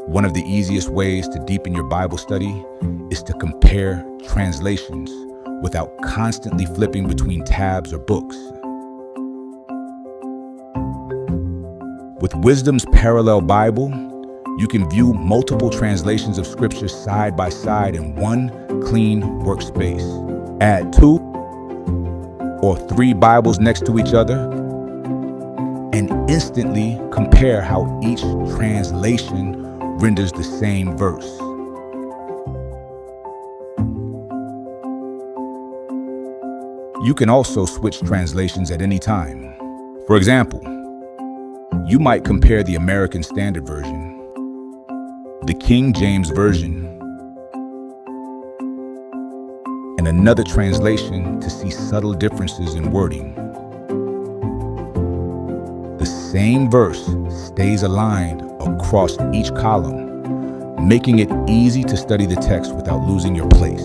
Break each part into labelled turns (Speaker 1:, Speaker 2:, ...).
Speaker 1: One of the easiest ways to deepen your Bible study is to compare translations without constantly flipping between tabs or books. With Wisdom's Parallel Bible, you can view multiple translations of Scripture side by side in one clean workspace. Add 2 or 3 Bibles next to each other and instantly compare how each translation renders the same verse. You can also switch translations at any time. For example, you might compare the American Standard Version, the King James Version, and another translation to see subtle differences in wording. The same verse stays aligned across each column, making it easy to study the text without losing your place.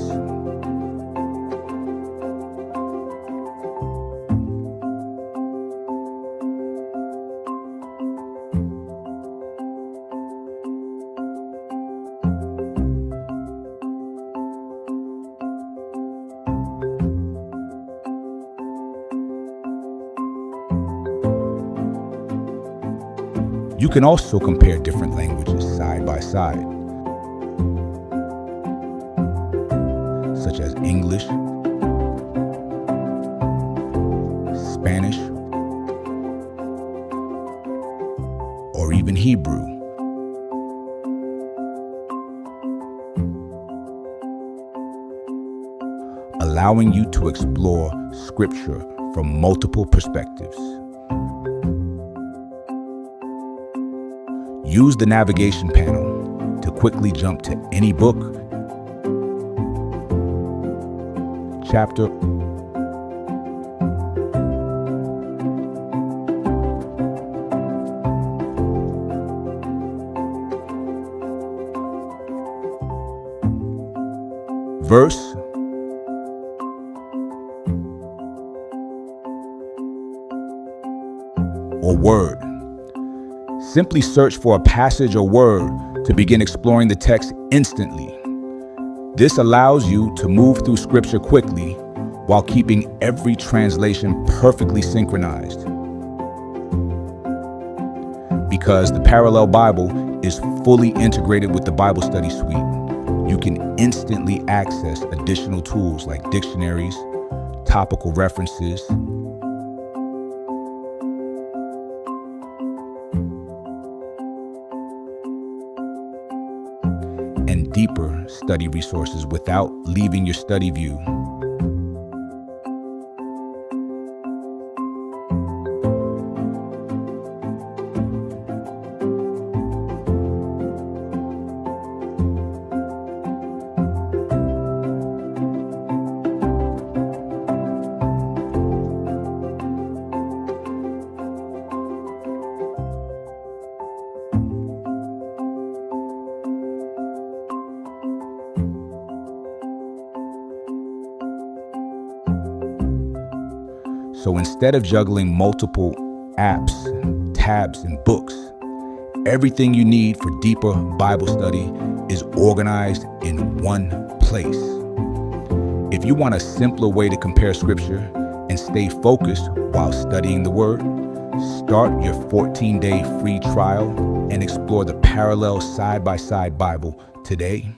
Speaker 1: You can also compare different languages side by side, such as English, Spanish, or even Hebrew. Allowing you to explore Scripture from multiple perspectives. Use the navigation panel to quickly jump to any book, chapter, verse, or word. Simply search for a passage or word to begin exploring the text instantly. This allows you to move through Scripture quickly while keeping every translation perfectly synchronized. Because the Parallel Bible is fully integrated with the Bible Study Suite, you can instantly access additional tools like dictionaries, topical references, and deeper study resources without leaving your study view. So instead of juggling multiple apps, tabs, and books, everything you need for deeper Bible study is organized in one place. If you want a simpler way to compare Scripture and stay focused while studying the Word, start your 14-day free trial and explore the Parallel Side-by-Side Bible today.